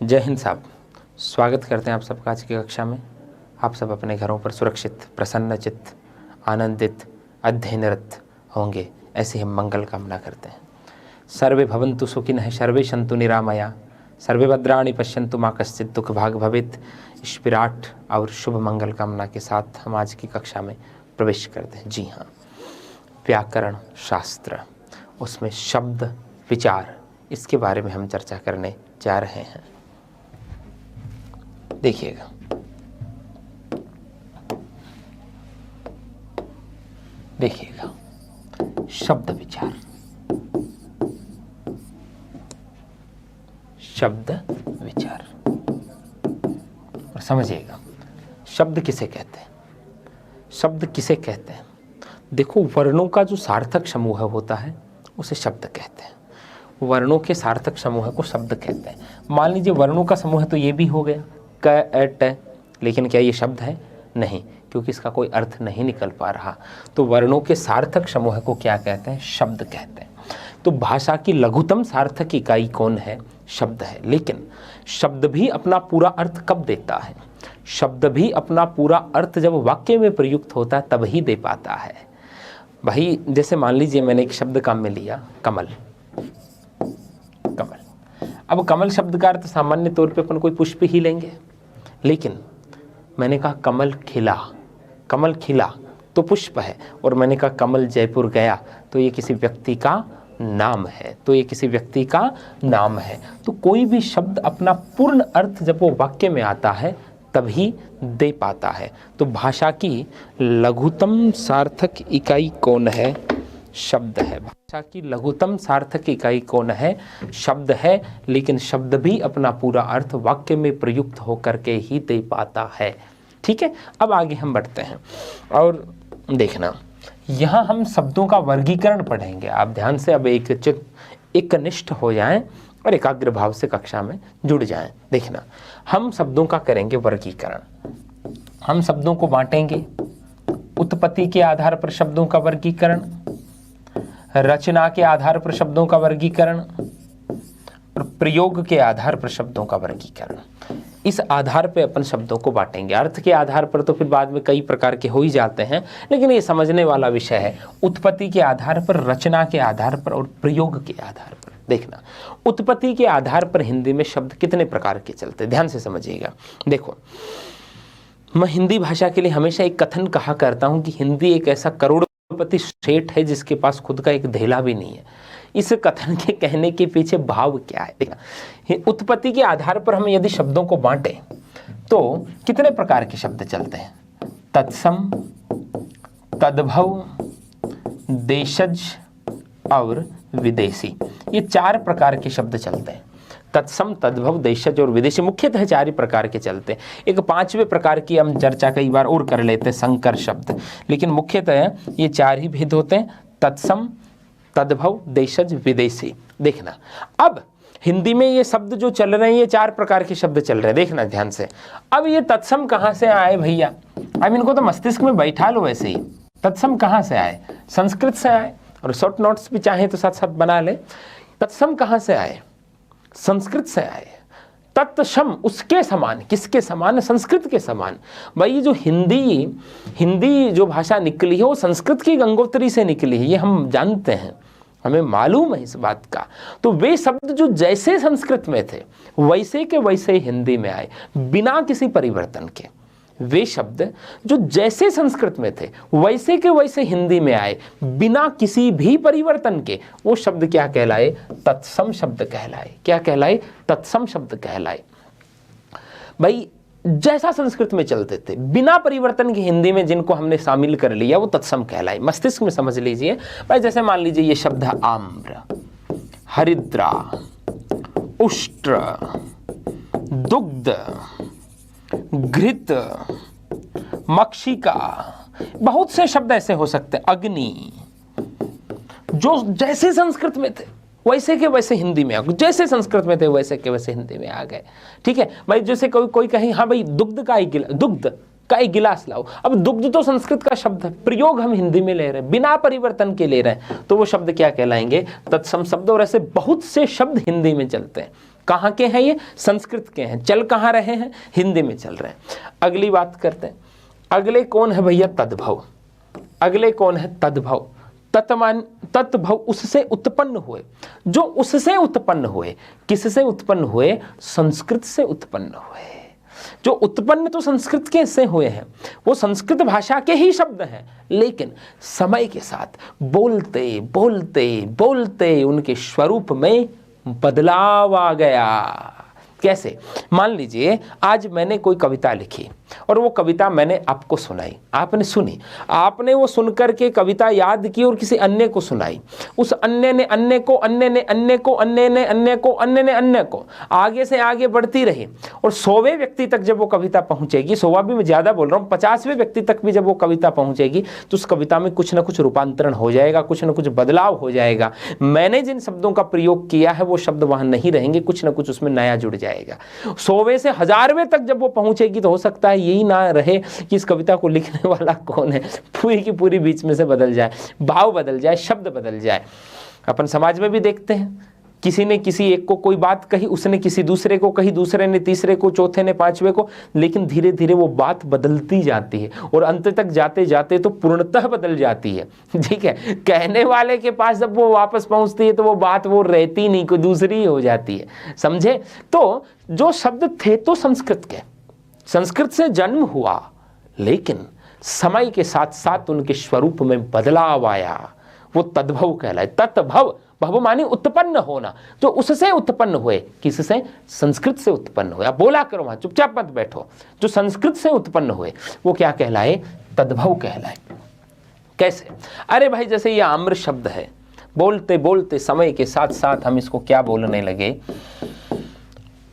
जय हिंद साहब, स्वागत करते हैं आप सबका आज की कक्षा में। आप सब अपने घरों पर सुरक्षित, प्रसन्नचित्त, आनंदित, अध्ययनरत होंगे, ऐसी हम मंगल कामना करते हैं। सर्वे भवन्तु सुखिनः, सर्वे सन्तु निरामया, सर्वे भद्राणि पश्यन्तु मा कश्चित् दुःख भाग् भवेत्। इस विराट और शुभ मंगल कामना के साथ हम आज की कक्षा में प्रवेश करते हैं। जी हाँ, व्याकरण शास्त्र, उसमें शब्द विचार, इसके बारे में हम चर्चा करने जा रहे हैं। देखिएगा, शब्द विचार, शब्द विचार, और समझिएगा शब्द किसे कहते हैं। शब्द किसे कहते हैं? देखो, वर्णों का जो सार्थक समूह होता है उसे शब्द कहते हैं। वर्णों के सार्थक समूह को शब्द कहते हैं। मान लीजिए वर्णों का समूह तो ये भी हो गया क अ ट, लेकिन क्या ये शब्द है? नहीं, क्योंकि इसका कोई अर्थ नहीं निकल पा रहा। तो वर्णों के सार्थक समूह को क्या कहते हैं? शब्द कहते हैं। तो भाषा की लघुतम सार्थक इकाई कौन है? शब्द है। लेकिन शब्द भी अपना पूरा अर्थ कब देता है? शब्द भी अपना पूरा अर्थ जब वाक्य में प्रयुक्त होता है तब ही दे पाता है। भाई, जैसे मान लीजिए मैंने एक शब्द काम में लिया कमल। कमल, अब कमल शब्द का अर्थ सामान्य तौर पे अपन कोई पुष्प ही लेंगे, लेकिन मैंने कहा कमल खिला। कमल खिला तो पुष्प है, और मैंने कहा कमल जयपुर गया तो ये किसी व्यक्ति का नाम है। तो कोई भी शब्द अपना पूर्ण अर्थ जब वो वाक्य में आता है तभी दे पाता है। तो भाषा की लघुतम सार्थक इकाई कौन है? शब्द है। भाषा की लघुतम सार्थक इकाई कौन है? शब्द है। लेकिन शब्द भी अपना पूरा अर्थ वाक्य में प्रयुक्त होकर के ही दे पाता है। ठीक है, अब आगे हम बढ़ते हैं और देखना, यहाँ हम शब्दों का वर्गीकरण पढ़ेंगे। आप ध्यान से अब एकनिष्ठ हो जाएं और एकाग्र भाव से कक्षा में जुड़ जाएं। देखना, हम शब्दों का करेंगे वर्गीकरण। हम शब्दों को बांटेंगे उत्पत्ति के आधार पर शब्दों का वर्गीकरण, रचना के आधार पर शब्दों का वर्गीकरण और प्रयोग के आधार पर शब्दों का वर्गीकरण। इस आधार पे अपन शब्दों को बांटेंगे। अर्थ के आधार पर तो फिर बाद में कई प्रकार के हो ही जाते हैं, लेकिन ये समझने वाला विषय है। उत्पत्ति के आधार पर, रचना के आधार पर और प्रयोग के आधार पर। देखना, उत्पत्ति के आधार पर हिंदी में शब्द कितने प्रकार के चलते हैं, ध्यान से समझिएगा। देखो, मैं हिंदी भाषा के लिए हमेशा एक कथन कहा करता हूं कि हिंदी एक ऐसा करोड़पति सेठ है जिसके पास खुद का एक धेला भी नहीं है। इस कथन के कहने के पीछे भाव क्या है? देखा, उत्पत्ति के आधार पर हम यदि शब्दों को बांटें तो कितने प्रकार के शब्द चलते हैं? तत्सम, तद्भव, देशज और विदेशी। ये 4 प्रकार के शब्द चलते हैं। तत्सम, तद्भव, देशज और विदेशी मुख्यतः 4 ही प्रकार के चलते हैं। एक 5वें प्रकार की हम चर्चा कई बार और कर लेते हैं, संकर शब्द, लेकिन मुख्यतः ये 4 ही भेद होते हैं, तत्सम, तद्भव, देशज, विदेशी। देखना, अब हिंदी में ये शब्द जो चल रहे हैं, ये 4 प्रकार के शब्द चल रहे हैं। देखना ध्यान से। अब ये तत्सम कहाँ से आए भैया? अब इनको तो मस्तिष्क में बैठा लो वैसे ही। तत्सम कहाँ से आए? संस्कृत से आए, और शॉर्ट नोट्स भी चाहें तो साथ साथ बना ले। तत्सम कहाँ से आए? संस्कृत से आए। तत्सम उसके समान, किसके समान? संस्कृत के समान। भाई, जो हिंदी जो भाषा निकली है वो संस्कृत की गंगोत्री से निकली है, ये हम जानते हैं, हमें मालूम है इस बात का। तो वे शब्द जो जैसे संस्कृत में थे वैसे के वैसे हिंदी में आए, बिना किसी परिवर्तन के। वे शब्द जो जैसे संस्कृत में थे वैसे के वैसे हिंदी में आए, बिना किसी भी परिवर्तन के, वो शब्द क्या कहलाए? तत्सम शब्द कहलाए। क्या कहलाए? तत्सम शब्द कहलाए। भाई, जैसा संस्कृत में चलते थे बिना परिवर्तन की हिंदी में जिनको हमने शामिल कर लिया वो तत्सम कहलाए। मस्तिष्क में समझ लीजिए भाई, जैसे मान लीजिए ये शब्द है आम्र, हरिद्रा, उष्ट्र, दुग्ध, घृत, मक्षिका, बहुत से शब्द ऐसे हो सकते हैं। अग्नि, जो जैसे संस्कृत में थे वैसे के वैसे हिंदी में आ गए, जैसे संस्कृत में थे वैसे के वैसे हिंदी में आ गए। ठीक है भाई, जैसे कोई कहीं, हाँ भाई, दुग्ध का एक गिलास लाओ। अब दुग्ध तो संस्कृत का शब्द है, प्रयोग हम हिंदी में ले रहे हैं, बिना परिवर्तन के ले रहे हैं, तो वो शब्द क्या कहलाएंगे? तत्सम शब्द। और ऐसे बहुत से शब्द हिंदी में चलते हैं। कहाँ के हैं ये? संस्कृत के हैं। चल कहाँ रहे हैं? हिंदी में चल रहे हैं। अगली बात करते हैं। अगले कौन है भैया? तद्भव। अगले कौन है? तद्भव। तत्भव उससे उत्पन्न हुए। जो उससे उत्पन्न हुए, किससे उत्पन्न हुए? संस्कृत से उत्पन्न हुए। जो उत्पन्न तो संस्कृत के से हुए हैं, वो संस्कृत भाषा के ही शब्द हैं, लेकिन समय के साथ बोलते बोलते बोलते उनके स्वरूप में बदलाव आ गया। कैसे? मान लीजिए आज मैंने कोई कविता लिखी और वो कविता मैंने आपको सुनाई, आपने सुनी, आपने वो सुनकर के कविता याद की और किसी अन्य को सुनाई। उस अन्य ने अन्य को, अन्य ने अन्य को, अन्य ने अन्य को, अन्य ने अन्य को, आगे से आगे बढ़ती रही और 100वें व्यक्ति तक जब वो कविता पहुंचेगी, 100वां भी मैं ज़्यादा बोल रहा हूँ, 50वें व्यक्ति तक भी जब वो कविता पहुंचेगी तो उस कविता में कुछ ना कुछ रूपांतरण हो जाएगा, कुछ ना कुछ बदलाव हो जाएगा। मैंने जिन शब्दों का प्रयोग किया है वो शब्द वहाँ नहीं रहेंगे, कुछ ना कुछ उसमें नया जुड़ जाएगा। 100वें से 1000वें तक जब वो पहुंचेगी तो हो सकता है यही ना रहे कि इस कविता को लिखने वाला कौन है, पूरी की पूरी बीच में से बदल जाए, भाव बदल जाए, शब्द बदल जाए। अपन समाज में भी देखते हैं, किसी ने किसी एक को कोई बात कही, उसने किसी दूसरे को कही, दूसरे ने तीसरे को, चौथे ने पांचवें को, लेकिन धीरे धीरे वो बात बदलती जाती है और अंत तक जाते जाते तो पूर्णतः बदल जाती है। ठीक है, कहने वाले के पास जब वो वापस पहुंचती है तो वो बात वो रहती नहीं, कोई दूसरी ही हो जाती है। समझे? तो जो शब्द थे तो संस्कृत के, संस्कृत से जन्म हुआ, लेकिन समय के साथ साथ उनके स्वरूप में बदलाव आया, वो तद्भव कहलाए। तत्भव, भव मानी उत्पन्न होना, जो उससे उत्पन्न हुए, किससे? संस्कृत से उत्पन्न हुए। आप बोला करो वहां, चुपचाप मत बैठो। जो संस्कृत से उत्पन्न हुए वो क्या कहलाए? तद्भव कहलाए। कैसे? अरे भाई जैसे ये आम्र शब्द है, बोलते बोलते समय के साथ साथ हम इसको क्या बोलने लगे?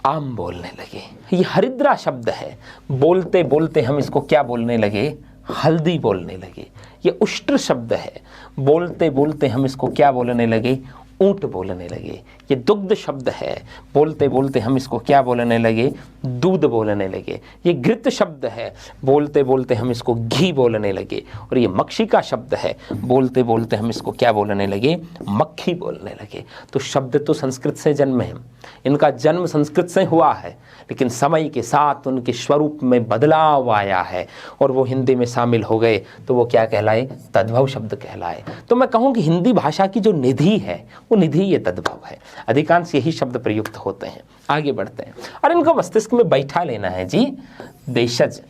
आम बोलने लगे। ये हरिद्रा शब्द है, बोलते बोलते हम इसको क्या बोलने लगे? हल्दी बोलने लगे। ये उष्ट्र शब्द है, बोलते बोलते हम इसको क्या बोलने लगे? ऊंट बोलने लगे। ये दुग्ध शब्द है, बोलते बोलते हम इसको क्या बोलने लगे? दूध बोलने लगे। ये घृत शब्द है, बोलते बोलते हम इसको घी बोलने लगे। और ये मक्षिका शब्द है, बोलते बोलते हम इसको क्या बोलने लगे? मक्खी बोलने लगे। तो शब्द तो संस्कृत से जन्म है, इनका जन्म संस्कृत से हुआ है, लेकिन समय के साथ उनके स्वरूप में बदलाव आया है और वो हिंदी में शामिल हो गए, तो वो क्या कहलाए? तद्भव शब्द कहलाए। तो मैं कहूँ कि हिंदी भाषा की जो निधि है वो निधि ये तद्भव है। अधिकांश यही शब्द प्रयुक्त होते हैं। आगे बढ़ते हैं और इनको मस्तिष्क में बैठा लेना है जी। देशज,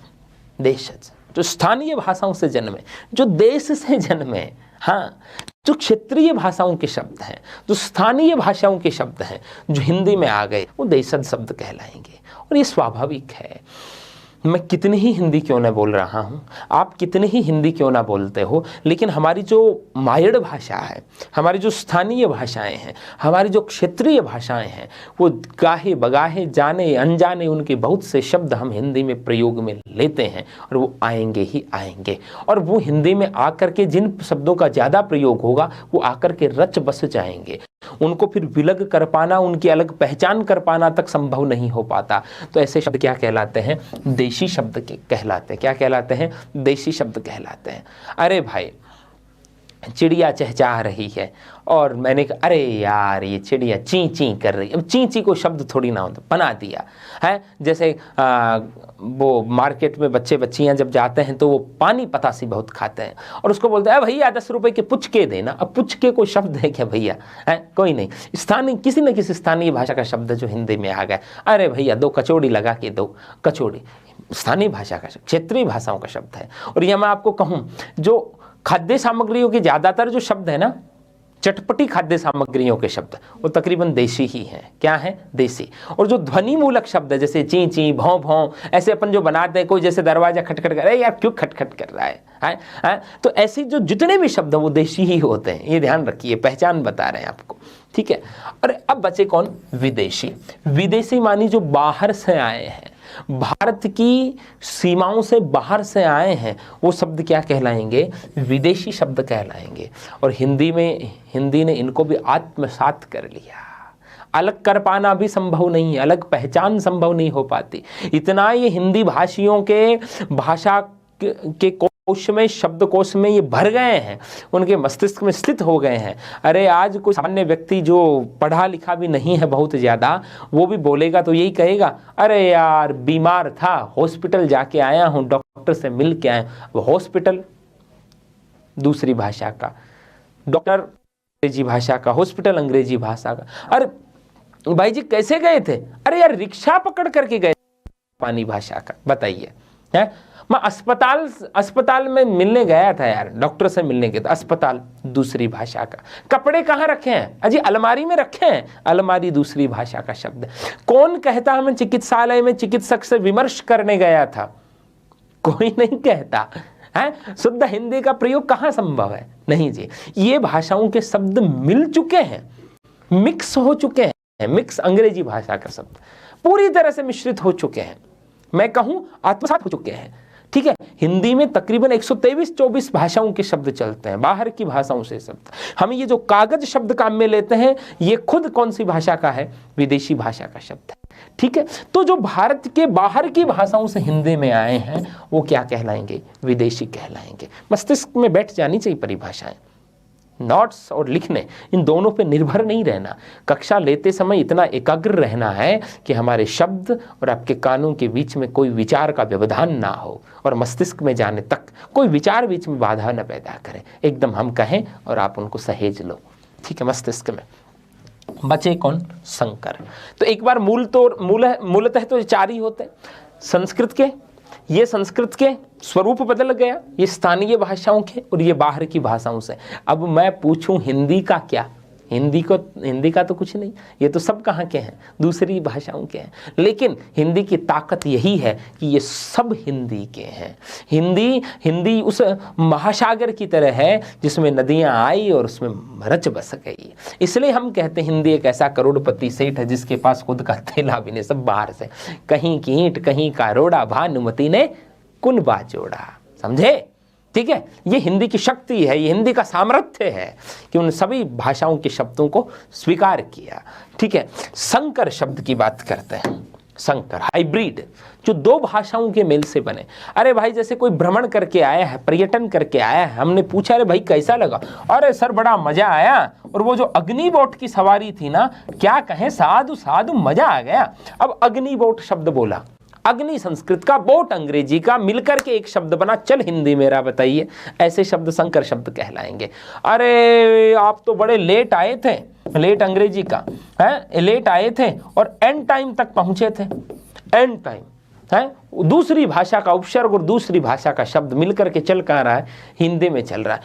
देशज जो स्थानीय भाषाओं से जन्मे, जो देश से जन्मे, हाँ, जो क्षेत्रीय भाषाओं के शब्द हैं, जो स्थानीय भाषाओं के शब्द हैं, जो हिंदी में आ गए, वो देशज शब्द कहलाएंगे। और ये स्वाभाविक है। मैं कितनी ही हिंदी क्यों ना बोल रहा हूँ, आप कितनी ही हिंदी क्यों ना बोलते हो, लेकिन हमारी जो मायड़ भाषा है, हमारी जो स्थानीय भाषाएं हैं, हमारी जो क्षेत्रीय भाषाएं हैं, वो गाहे बगाहे जाने अनजाने उनके बहुत से शब्द हम हिंदी में प्रयोग में लेते हैं और वो आएंगे ही आएंगे। और वो हिंदी में आकर के जिन शब्दों का ज़्यादा प्रयोग होगा वो आकर के रच बस जाएंगे। उनको फिर विलग कर पाना, उनकी अलग पहचान कर पाना तक संभव नहीं हो पाता। तो ऐसे शब्द क्या कहलाते हैं? देशी शब्द कहलाते हैं। क्या कहलाते हैं? देशी शब्द कहलाते हैं। अरे भाई चिड़िया चहचहा रही है और मैंने कहा अरे यार ये चिड़िया ची ची कर रही है। अब ची ची को शब्द थोड़ी ना होता, बना दिया है। जैसे वो मार्केट में बच्चे बच्चियां जब जाते हैं तो वो पानी पतासी बहुत खाते हैं और उसको बोलते हैं भैया 10 रुपए के पुचके देना। अब पुचके कोई शब्द है क्या भैया? है कोई नहीं। स्थानीय किसी न किसी स्थानीय भाषा का शब्द जो हिंदी में आ गया, अरे भैया 2 कचौड़ी लगा के दो। कचौड़ी स्थानीय भाषा का शब्द, क्षेत्रीय भाषाओं का शब्द है। और यह मैं आपको कहूँ, जो खाद्य सामग्रियों के ज़्यादातर जो शब्द है ना, चटपटी खाद्य सामग्रियों के शब्द, वो तकरीबन देशी ही हैं। क्या है? देशी। और जो ध्वनि मूलक शब्द है, जैसे ची ची भौं भौं, ऐसे अपन जो बनाते हैं, कोई जैसे दरवाजा खटखट कर, अरे यार क्यों खटखट कर रहा है? तो ऐसे जो जितने भी शब्द हैं वो देशी ही होते हैं। ये ध्यान रखिए, पहचान बता रहे हैं आपको, ठीक है। और अब बचे कौन? विदेशी। विदेशी मानी जो बाहर से आए हैं, भारत की सीमाओं से बाहर से आए हैं, वो शब्द क्या कहलाएंगे? विदेशी शब्द कहलाएंगे। और हिंदी ने इनको भी आत्मसात कर लिया। अलग कर पाना भी संभव नहीं है, अलग पहचान संभव नहीं हो पाती। इतना ये हिंदी भाषियों के भाषा के कोश में, शब्दकोश में ये भर गए हैं, उनके मस्तिष्क में स्थित हो गए हैं। अरे आज कोई सामान्य व्यक्ति जो पढ़ा लिखा भी नहीं है बहुत ज़्यादा, वो भी बोलेगा तो यही कहेगा, अरे यार बीमार था, हॉस्पिटल जाके आया हूँ, डॉक्टर से मिल के आया। वो हॉस्पिटल दूसरी भाषा का, डॉक्टर अंग्रेजी भाषा का, हॉस्पिटल अंग्रेजी भाषा का। अरे भाई जी कैसे गए थे? अरे यार रिक्शा पकड़ करके गए, जापानी भाषा का। बताइए, है मैं अस्पताल में मिलने गया था यार, डॉक्टर से मिलने गया था, अस्पताल दूसरी भाषा का। कपड़े कहाँ रखे हैं? अजी अलमारी में रखे हैं, अलमारी दूसरी भाषा का शब्द। कौन कहता हमें चिकित्सालय में चिकित्सक से विमर्श करने गया था? कोई नहीं कहता है। शुद्ध हिंदी का प्रयोग कहाँ संभव है? नहीं जी, ये भाषाओं के शब्द मिल चुके हैं, मिक्स हो चुके हैं, मिक्स अंग्रेजी भाषा का शब्द पूरी तरह से मिश्रित हो चुके हैं, मैं कहूं आत्मसात हो चुके हैं। ठीक है, हिंदी में तकरीबन 123-24 भाषाओं के शब्द चलते हैं, बाहर की भाषाओं से शब्द। हम ये जो कागज शब्द काम में लेते हैं, ये खुद कौन सी भाषा का है? विदेशी भाषा का शब्द है। ठीक है, तो जो भारत के बाहर की भाषाओं से हिंदी में आए हैं वो क्या कहलाएंगे? विदेशी कहलाएंगे। मस्तिष्क में बैठ जानी चाहिए परिभाषाएं। नोट्स और लिखने, इन दोनों पे निर्भर नहीं रहना। कक्षा लेते समय इतना एकाग्र रहना है कि हमारे शब्द और आपके कानों के बीच में कोई विचार का व्यवधान ना हो, और मस्तिष्क में जाने तक कोई विचार बीच में बाधा न पैदा करे। एकदम हम कहें और आप उनको सहेज लो। ठीक है, मस्तिष्क में बचे कौन? संकर। तो एक बार मूलतः तो चार ही होते हैं संस्कृत के। ये संस्कृत के स्वरूप बदल गया, ये स्थानीय भाषाओं के, और ये बाहर की भाषाओं से। अब मैं पूछूं हिंदी का क्या? हिंदी का तो कुछ नहीं, ये तो सब कहाँ के हैं? दूसरी भाषाओं के हैं। लेकिन हिंदी की ताकत यही है कि ये सब हिंदी के हैं। हिंदी उस महासागर की तरह है जिसमें नदियाँ आई और उसमें रच बस गई। इसलिए हम कहते हैं हिंदी एक ऐसा करोड़पति सेठ है जिसके पास खुद का थैला भी नहीं, सब बाहर से। कहीं की ईंट कहीं का रोड़ा, भानुमति ने कुनबा जोड़ा। समझे? ठीक है, ये हिंदी की शक्ति है, ये हिंदी का सामर्थ्य है कि उन सभी भाषाओं के शब्दों को स्वीकार किया। ठीक है, संकर शब्द की बात करते हैं। संकर, हाइब्रिड, जो दो भाषाओं के मेल से बने। अरे भाई जैसे कोई भ्रमण करके आया है, पर्यटन करके आया है, हमने पूछा अरे भाई कैसा लगा? अरे सर बड़ा मजा आया, और वो जो अग्नि बोट की सवारी थी ना, क्या कहें, साधु साधु मजा आ गया। अब अग्नि बोट शब्द बोला, अग्नि संस्कृत का, बोट अंग्रेजी का, मिलकर के एक शब्द बना, चल हिंदी मेरा। बताइए, ऐसे शब्द संकर शब्द कहलाएंगे। अरे आप तो बड़े लेट आए थे, लेट अंग्रेजी का है, लेट आए थे और एंड टाइम तक पहुंचे थे। एंड टाइम है दूसरी भाषा का उपसर्ग और दूसरी भाषा का शब्द मिलकर के चल कहाँ रहा है? हिंदी में चल रहा है।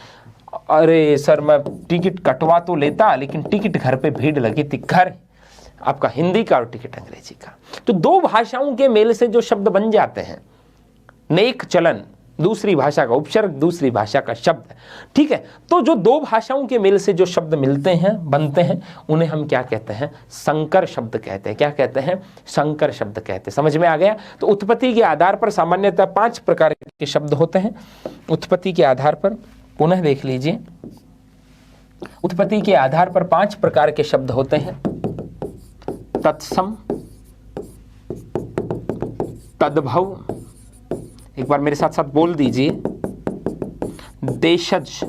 अरे सर मैं टिकट कटवा तो लेता, लेकिन टिकट घर पे भीड़ लगी थी। घर आपका हिंदी का और टिकट अंग्रेजी का। तो दो भाषाओं के मेल से जो शब्द बन जाते हैं, नेक चलन, दूसरी भाषा का उपसर्ग, दूसरी भाषा का शब्द। ठीक है, तो जो दो भाषाओं के मेल से जो शब्द मिलते हैं, बनते हैं, उन्हें हम क्या कहते हैं? संकर शब्द कहते हैं। क्या कहते हैं? संकर शब्द कहते हैं। समझ में आ गया? तो उत्पत्ति के आधार पर सामान्यतः 5 प्रकार के शब्द होते हैं। उत्पत्ति के आधार पर पुनः देख लीजिए, उत्पत्ति के आधार पर 5 प्रकार के शब्द होते हैं। तत्सम, तद्भव, एक बार मेरे साथ साथ बोल दीजिए, देशज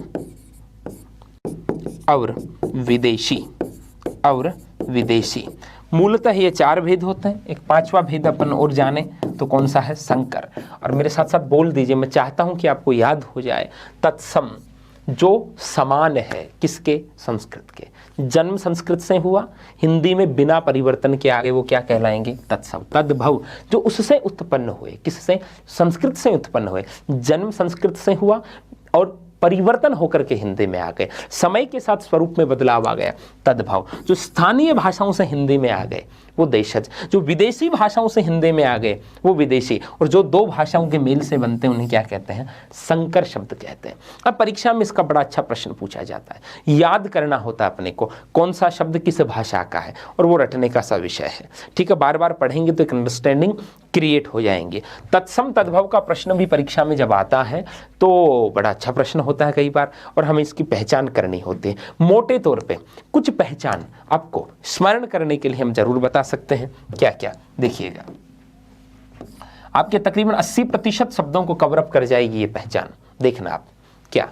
और विदेशी, और विदेशी। मूलतः ये 4 भेद होते हैं। एक 5वां भेद अपन और जाने तो कौन सा है? संकर। और मेरे साथ साथ बोल दीजिए, मैं चाहता हूं कि आपको याद हो जाए। तत्सम, जो समान है, किसके? संस्कृत के। जन्म संस्कृत से हुआ, हिंदी में बिना परिवर्तन के आगे वो क्या कहलाएंगे? तत्सम। तद्भव, जो उससे उत्पन्न हुए, किससे? संस्कृत से उत्पन्न हुए। जन्म संस्कृत से हुआ और परिवर्तन होकर के हिंदी में आ गए, समय के साथ स्वरूप में बदलाव आ गया, तद्भव। जो स्थानीय भाषाओं से हिंदी में आ गए वो देशज, जो विदेशी भाषाओं से हिंदी में आ गए वो विदेशी, और जो दो भाषाओं के मेल से बनते हैं उन्हें क्या कहते हैं? संकर शब्द कहते हैं। अब परीक्षा में इसका बड़ा अच्छा प्रश्न पूछा जाता है, याद करना होता है अपने को कौन सा शब्द किस भाषा का है, और वो रटने का सा विषय है। ठीक है, बार बार पढ़ेंगे तो एक अंडरस्टैंडिंग क्रिएट हो जाएंगे। तत्सम तद्भव का प्रश्न भी परीक्षा में जब आता है तो बड़ा अच्छा प्रश्न होता है कई बार, और हमें इसकी पहचान करनी होती है। मोटे तौर पे कुछ पहचान आपको स्मरण करने के लिए हम जरूर बता सकते हैं। क्या क्या? देखिएगा, आपके तकरीबन 80% शब्दों को कवर अप कर जाएगी ये पहचान। देखना आप क्या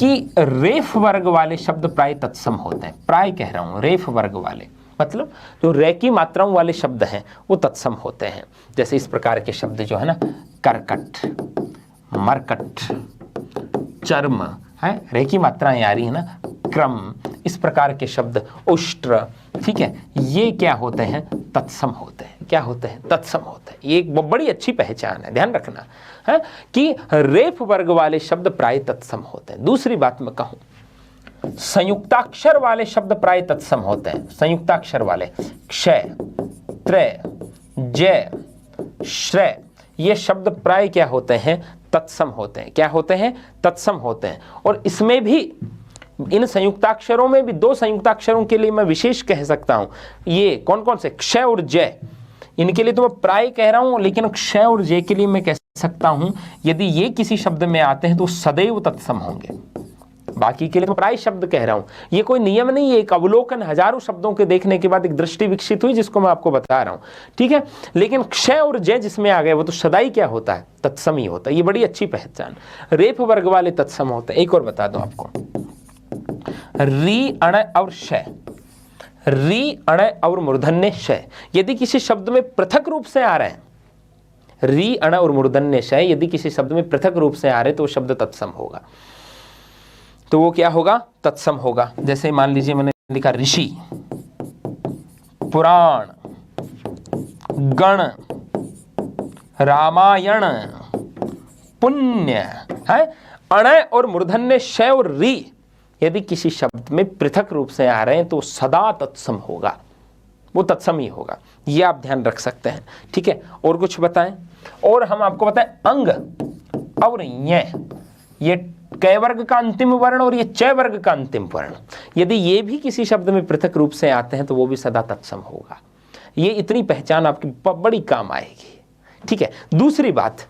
कि रेफ वर्ग वाले शब्द प्राय तत्सम होते हैं। प्राय कह रहा हूं, रेफ वर्ग वाले मतलब जो रे की मात्राओं वाले शब्द हैं वो तत्सम होते हैं। जैसे इस प्रकार के शब्द जो है ना, करकट, मरकट, चर्म है, रे की मात्राएं आ रही है ना, क्रम, इस प्रकार के शब्द, उष्ट्र, ठीक है, ये क्या होते हैं? तत्सम होते हैं। क्या होते हैं? तत्सम होते हैं। ये एक बड़ी अच्छी पहचान है, ध्यान रखना है कि रेफ वर्ग वाले शब्द प्राय तत्सम होते हैं। दूसरी बात मैं कहूं, संयुक्ताक्षर वाले शब्द प्राय तत्सम होते हैं। संयुक्ताक्षर वाले क्षय, त्रय, जय, श्रेय, ये शब्द प्राय क्या होते हैं? तत्सम होते हैं। क्या होते हैं? तत्सम होते हैं। और इसमें भी, इन संयुक्ताक्षरों में भी दो संयुक्ताक्षरों के लिए मैं विशेष कह सकता हूं। ये कौन कौन से? क्षय और जय, इनके लिए तो मैं प्राय कह रहा हूं, लेकिन क्षय और जय के लिए मैं कह सकता हूं यदि ये किसी शब्द में आते हैं तो सदैव तत्सम होंगे। बाकी के लिए तो प्राय शब्द कह रहा हूं, ये कोई नियम नहीं है, एक अवलोकन, हजारों शब्दों के देखने के बाद एक दृष्टि विकसित हुई जिसको मैं आपको बता रहा हूं, ठीक है। लेकिन क्षय और जय जिसमें आ गए वो तो सदाई क्या होता है? तत्सम ही होता है। ये बड़ी अच्छी पहचान। रेफ वर्ग वाले तत्सम होते हैं। एक और बता दूं आपको, री, अण और शय, री, अण और मूर्धन्य शय, यदि किसी शब्द में पृथक रूप से आ रहे हैं, री, अण और मूर्धन्य शय यदि किसी शब्द में पृथक रूप से आ रहे तो वो शब्द तत्सम होगा। तो वो क्या होगा? तत्सम होगा। जैसे मान लीजिए मैंने लिखा ऋषि, पुराण, गण, रामायण, पुण्य है। अण और मूर्धन्य शय और री यदि किसी शब्द में पृथक रूप से आ रहे हैं तो सदा तत्सम होगा, वो तत्सम ही होगा। ये आप ध्यान रख सकते हैं, ठीक है। और कुछ बताएं? और हम आपको बताएं, अंग और ये कै वर्ग का अंतिम वर्ण और ये च वर्ग का अंतिम वर्ण, यदि ये भी किसी शब्द में पृथक रूप से आते हैं तो वो भी सदा तत्सम होगा। ये इतनी पहचान आपकी बड़ी काम आएगी, ठीक है। दूसरी बात,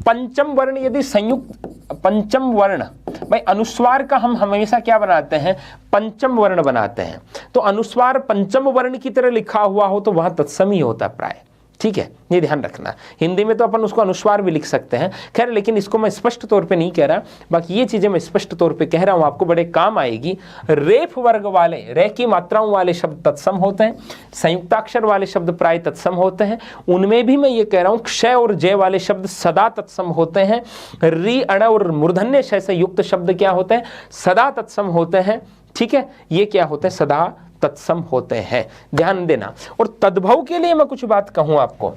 पंचम वर्ण यदि संयुक्त, पंचम वर्ण, भाई अनुस्वार का हम हमेशा क्या बनाते हैं? पंचम वर्ण बनाते हैं। तो अनुस्वार पंचम वर्ण की तरह लिखा हुआ हो तो वहां तत्सम ही होता है प्राय, ठीक है। ये ध्यान रखना। हिंदी में तो अपन उसको अनुस्वार भी लिख सकते हैं, खैर, लेकिन इसको मैं स्पष्ट तौर पे नहीं कह रहा, बाकी ये चीजें मैं स्पष्ट तौर पे कह रहा हूं, आपको बड़े काम आएगी। रेफ वर्ग वाले, रे की मात्राओं वाले शब्द तत्सम होते हैं, संयुक्ताक्षर वाले शब्द प्राय तत्सम होते हैं। उनमें भी मैं ये कह रहा हूं क्षय और जय वाले शब्द सदा तत्सम होते हैं। री, अण और मूर्धन्य शय से युक्त शब्द क्या होते हैं? सदा तत्सम होते हैं, ठीक है। ये क्या होते हैं? सदा तत्सम होते हैं, ध्यान देना। और तद्भव के लिए मैं कुछ बात कहूं आपको,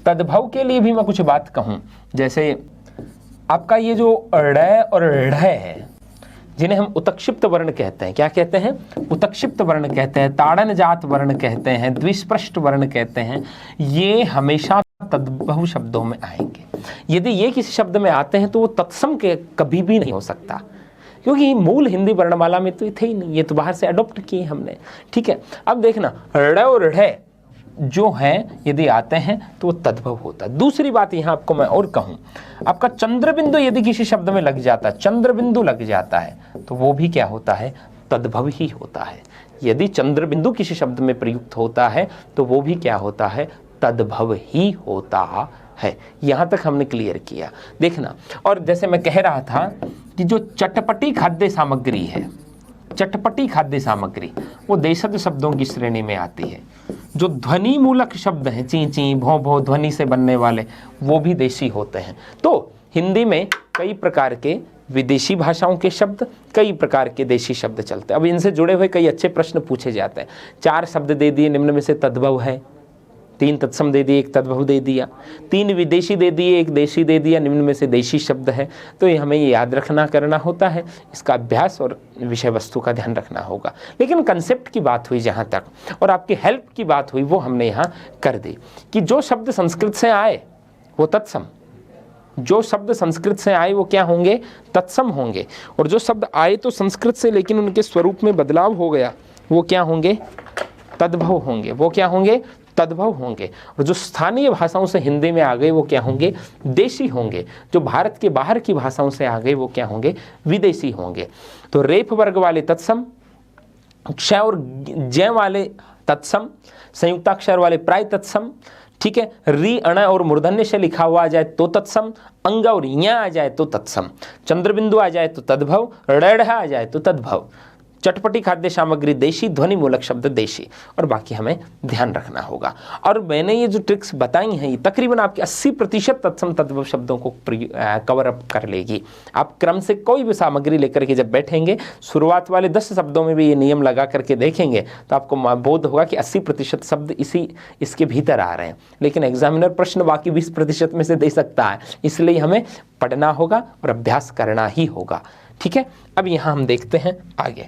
तद्भव के लिए भी मैं कुछ बात कहूं। जैसे आपका ये जो ड़ और ढ़ है, जिन्हें हम उत्क्षिप्त वर्ण कहते हैं, क्या कहते हैं? उत्क्षिप्त वर्ण कहते हैं, ताड़न जात वर्ण कहते हैं, द्विस्पृष्ट वर्ण कहते हैं, ये हमेशा तद्भव शब्दों में आएंगे। यदि ये किसी शब्द में आते हैं तो वो तत्सम के कभी भी नहीं हो सकता, क्योंकि मूल हिंदी वर्णमाला में तो ये थे ही नहीं, ये तो बाहर से अडॉप्ट किए हमने, ठीक है। अब देखना, ड़ और ढ़ जो हैं यदि आते हैं तो वो तद्भव होता है। दूसरी बात यहाँ आपको मैं और कहूँ, आपका चंद्रबिंदु यदि किसी शब्द में लग जाता है, चंद्रबिंदु लग जाता है, तो वो भी क्या होता है? तद्भव ही होता है। यदि चंद्रबिंदु किसी शब्द में प्रयुक्त होता है तो वो भी क्या होता है? तद्भव ही होता है। यहां तक हमने क्लियर किया, देखना। और जैसे मैं कह रहा था कि जो चटपटी खाद्य सामग्री है, चटपटी खाद्य सामग्री, वो देशज शब्दों की श्रेणी में आती है। जो ध्वनि मूलक शब्द हैं, ची ची, भौ भौ ध्वनि से बनने वाले, वो भी देशी होते हैं। तो हिंदी में कई प्रकार के विदेशी भाषाओं के शब्द, कई प्रकार के देशी शब्द चलते हैं। अब इनसे जुड़े हुए कई अच्छे प्रश्न पूछे जाते हैं। 4 शब्द दे दिए, निम्न में से तद्भव है, 3 तत्सम दे दिए, 1 तद्भव दे दिया, 3 विदेशी दे दिए, 1 देशी दे दिया, निम्न में से देशी शब्द है। तो ये हमें ये याद रखना करना होता है, इसका अभ्यास और विषय वस्तु का ध्यान रखना होगा। लेकिन कंसेप्ट की बात हुई जहाँ तक, और आपकी हेल्प की बात हुई, वो हमने यहाँ कर दी कि जो शब्द संस्कृत से आए वो तत्सम, जो शब्द संस्कृत से आए वो क्या होंगे? तत्सम होंगे। और जो शब्द आए तो संस्कृत से लेकिन उनके स्वरूप में बदलाव हो गया, वो क्या होंगे? तद्भव होंगे। वो क्या होंगे? तद्भव होंगे। और जो स्थानीय भाषाओं से हिंदी में आ गए वो क्या होंगे? देशी होंगे। जो भारत के बाहर की भाषाओं से आ गए वो क्या होंगे? विदेशी होंगे। तो रेफ वर्ग वाले तत्सम, क्षय और जय वाले तत्सम, संयुक्ताक्षर वाले प्राय तत्सम, ठीक है, री अण और मूर्धन्य से लिखा हुआ आ जाए तो तत्सम, अंग और या आ जाए तो तत्सम, चंद्रबिंदु आ जाए तो तद्भव, ऋढ़ आ जाए तो तद्भव, चटपटी खाद्य सामग्री देशी, ध्वनि मूलक शब्द देशी, और बाकी हमें ध्यान रखना होगा। और मैंने ये जो ट्रिक्स बताई हैं ये तकरीबन आपके 80% तत्सम तद्भव शब्दों को कवर अप कर लेगी। आप क्रम से कोई भी सामग्री लेकर के जब बैठेंगे, शुरुआत वाले 10 शब्दों में भी ये नियम लगा करके देखेंगे तो आपको बोध होगा कि 80% शब्द इसके भीतर आ रहे हैं। लेकिन एग्जामिनर प्रश्न बाकी 20% में से दे सकता है, इसलिए हमें पढ़ना होगा और अभ्यास करना ही होगा। ठीक है, अब यहाँ हम देखते हैं आगे,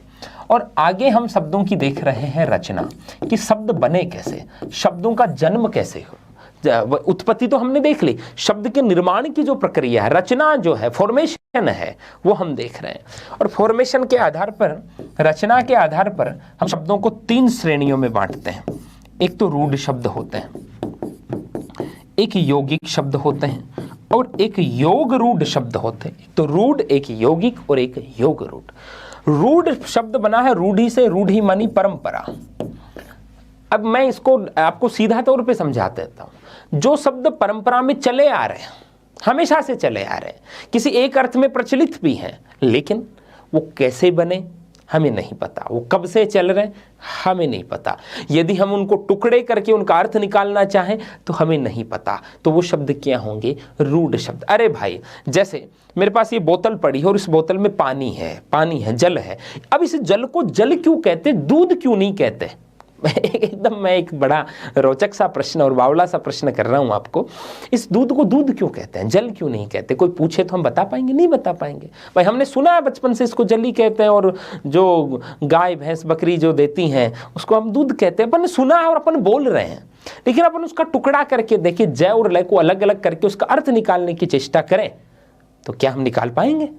और आगे हम शब्दों की देख रहे हैं रचना, कि शब्द बने कैसे, शब्दों का जन्म कैसे हो। उत्पत्ति तो हमने देख ली, शब्द के निर्माण की जो प्रक्रिया है, रचना जो है, फॉर्मेशन है, वो हम देख रहे हैं। और फॉर्मेशन के आधार पर, रचना के आधार पर हम शब्दों को 3 श्रेणियों में बांटते हैं। एक तो रूढ़ शब्द होते हैं, एक यौगिक शब्द होते हैं, और एक योग रूढ़ शब्द होते हैं। तो रूढ़ एक यौगिक और एक योग रूढ़। रूढ़ शब्द बना है रूढ़ी से, रूढ़ी मानी परंपरा। अब मैं इसको आपको सीधा तौर पे समझा देता हूं। जो शब्द परंपरा में चले आ रहे हैं, हमेशा से चले आ रहे हैं, किसी एक अर्थ में प्रचलित भी हैं, लेकिन वो कैसे बने हमें नहीं पता, वो कब से चल रहे हैं हमें नहीं पता। यदि हम उनको टुकड़े करके उनका अर्थ निकालना चाहें तो हमें नहीं पता, तो वो शब्द क्या होंगे, रूढ़ शब्द। अरे भाई, जैसे मेरे पास ये बोतल पड़ी है और इस बोतल में पानी है, जल है। अब इस जल को जल क्यों कहते, दूध क्यों नहीं कहते? एकदम मैं एक बड़ा रोचक सा प्रश्न और बावला सा प्रश्न कर रहा हूं आपको। इस दूध को दूध क्यों कहते हैं, जल क्यों नहीं कहते? कोई पूछे तो हम बता पाएंगे? नहीं बता पाएंगे। भाई हमने सुना है बचपन से इसको जल ही कहते हैं, और जो गाय भैंस बकरी जो देती हैं उसको हम दूध कहते हैं। अपन सुना है और अपन बोल रहे हैं, लेकिन अपन उसका टुकड़ा करके देखिए, जय और लय को अलग अलग करके उसका अर्थ निकालने की चेष्टा करें तो क्या हम निकाल पाएंगे?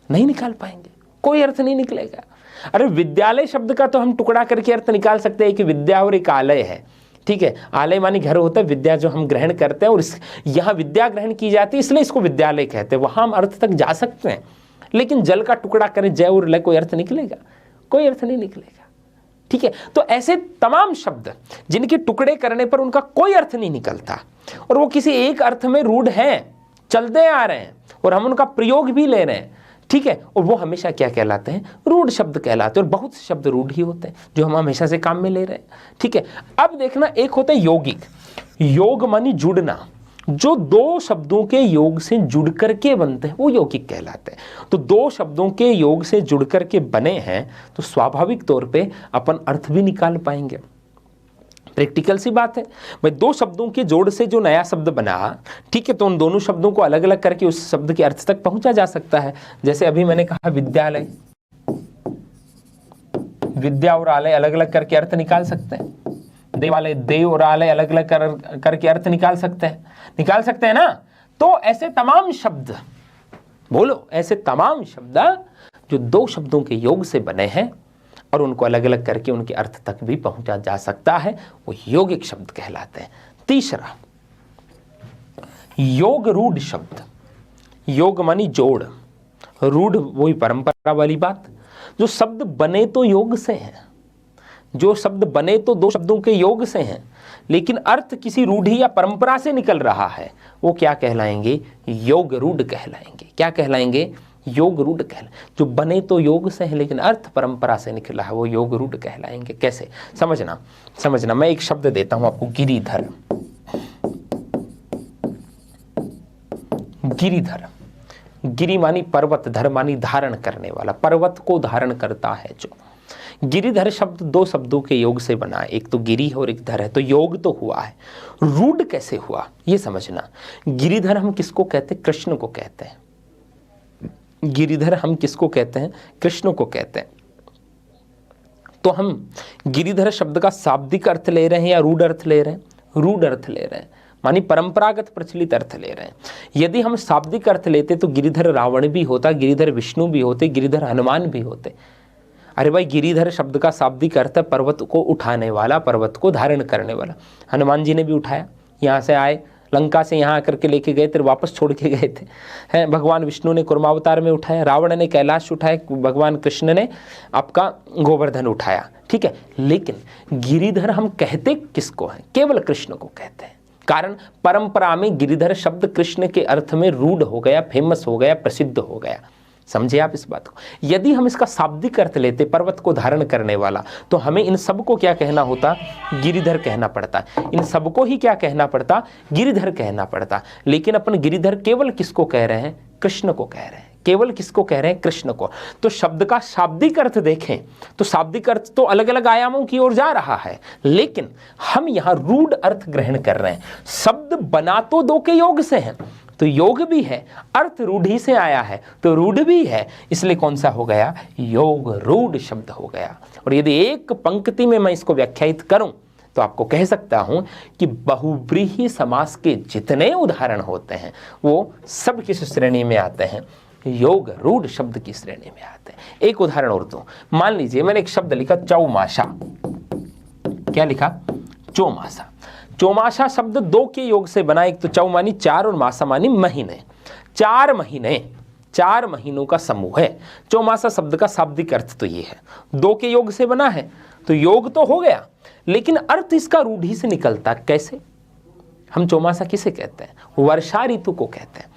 नहीं निकाल पाएंगे, कोई अर्थ नहीं निकलेगा। अरे विद्यालय शब्द का तो हम टुकड़ा करके अर्थ निकाल सकते हैं कि विद्या और एक आलय है। ठीक है, आलय मानी घर होता है, विद्या जो हम ग्रहण करते हैं, और यहाँ विद्या ग्रहण की जाती है इसलिए इसको विद्यालय कहते हैं। वहां हम अर्थ तक जा सकते हैं, लेकिन जल का टुकड़ा करें जय और लय, कोई अर्थ निकलेगा? कोई अर्थ नहीं निकलेगा। ठीक है, तो ऐसे तमाम शब्द जिनके टुकड़े करने पर उनका कोई अर्थ नहीं निकलता, और वो किसी एक अर्थ में रूढ़ हैं, चलते आ रहे हैं, और हम उनका प्रयोग भी ले रहे हैं। ठीक है, और वो हमेशा क्या कहलाते हैं, रूढ़ शब्द कहलाते हैं। और बहुत से शब्द रूढ़ ही होते हैं जो हम हमेशा से काम में ले रहे हैं। ठीक है, अब देखना, एक होता है यौगिक। योग मानी जुड़ना, जो 2 शब्दों के योग से जुड़ करके बनते हैं वो यौगिक कहलाते हैं। तो 2 शब्दों के योग से जुड़ करके बने हैं तो स्वाभाविक तौर पे अपन अर्थ भी निकाल पाएंगे। प्रैक्टिकल सी बात है भाई, 2 शब्दों के जोड़ से जो नया शब्द बना, ठीक है, तो उन दोनों शब्दों को अलग अलग करके उस शब्द के अर्थ तक पहुंचा जा सकता है। जैसे अभी मैंने कहा विद्यालय, विद्या और आलय अलग अलग करके अर्थ निकाल सकते हैं। देवालय, देव और आलय अलग अलग करके अर्थ निकाल सकते हैं ना। तो ऐसे तमाम शब्द, बोलो, ऐसे तमाम शब्द जो 2 शब्दों के योग से बने हैं और उनको अलग अलग करके उनके अर्थ तक भी पहुंचा जा सकता है, वो यौगिक शब्द कहलाते हैं। तीसरा, योग रूढ़ शब्द। योग मानी जोड़, रूढ़ वही परंपरा वाली बात। जो शब्द बने तो योग से हैं, जो शब्द बने तो 2 शब्दों के योग से हैं, लेकिन अर्थ किसी रूढ़ी या परंपरा से निकल रहा है, वो क्या कहलाएंगे, योग रूढ़ कहलाएंगे। क्या कहलाएंगे, योग रूढ़ कहलाएंगे। जो बने तो योग से है लेकिन अर्थ परंपरा से निकला है, वो योग रूढ़ कहलाएंगे। कैसे, समझना। मैं एक शब्द देता हूं आपको, गिरिधर। गिरिधर, गिरि मानी पर्वत, धर मानी धारण करने वाला, पर्वत को धारण करता है जो। गिरिधर शब्द 2 शब्दों के योग से बना है, एक तो गिरि और एक धर है, तो योग तो हुआ है। रूढ़ कैसे हुआ ये समझना। गिरिधर हम किसको कहते हैं, कृष्ण को कहते हैं। गिरिधर हम किसको कहते हैं, कृष्ण को कहते हैं। तो हम गिरिधर शब्द का शाब्दिक अर्थ ले रहे हैं या रूढ़ अर्थ ले रहे हैं? रूढ़ अर्थ ले रहे हैं, मानी परंपरागत प्रचलित अर्थ ले रहे हैं। यदि हम शाब्दिक अर्थ लेते तो गिरिधर रावण भी होता, गिरिधर विष्णु भी होते, गिरिधर हनुमान भी होते। अरे भाई, गिरिधर शब्द का शाब्दिक अर्थ है पर्वत को उठाने वाला, पर्वत को धारण करने वाला। हनुमान जी ने भी उठाया, यहाँ से आए, लंका से यहाँ आकर के लेके गए थे, वापस छोड़ के गए थे। हैं, भगवान विष्णु ने कुर्मावतार में उठाया, रावण ने कैलाश उठाया, भगवान कृष्ण ने आपका गोवर्धन उठाया। ठीक है, लेकिन गिरिधर हम कहते किसको हैं, केवल कृष्ण को कहते हैं। कारण परंपरा में गिरिधर शब्द कृष्ण के अर्थ में रूढ़ हो गया, फेमस हो गया, प्रसिद्ध हो गया। समझे आप इस बात को? यदि हम इसका शाब्दिक अर्थ लेते, पर्वत को धारण करने वाला, तो हमें इन सबको क्या कहना होता? गिरिधर कहना पड़ता। इन सबको ही क्या कहना पड़ता? गिरिधर कहना पड़ता। लेकिन अपन गिरिधर केवल किसको कह रहे हैं? कृष्ण को कह रहे हैं। केवल किसको कह रहे हैं? कृष्ण को। तो शब्द का शाब्दिक अर्थ देखें तो शाब्दिक अर्थ तो अलग अलग आयामों की ओर जा रहा है, लेकिन हम यहां रूढ़ अर्थ ग्रहण कर रहे हैं। शब्द बना तो दो के योग से है, तो योग भी है, अर्थ रूढ़ी से आया है तो रूढ़ भी है, इसलिए कौन सा हो गया? योग रूढ़ शब्द हो गया। और यदि एक पंक्ति में मैं इसको व्याख्यायित करूं तो आपको कह सकता हूं कि बहुव्रीहि समास के जितने उदाहरण होते हैं वो सब किस श्रेणी में आते हैं? योग रूढ़ शब्द की श्रेणी में आते हैं। एक उदाहरण और दूं, मान लीजिए मैंने एक शब्द लिखा चौमासा। क्या लिखा? चौमासा। चौमासा शब्द दो के योग से बना, एक तो चौ मानी चार और मासा मानी महीने। 4 महीने, 4 महीनों का समूह है। चौमासा शब्द का शाब्दिक अर्थ तो ये है, दो के योग से बना है तो योग तो हो गया, लेकिन अर्थ इसका रूढ़ी से निकलता कैसे? हम चौमासा किसे कहते हैं? वर्षा ऋतु को कहते हैं।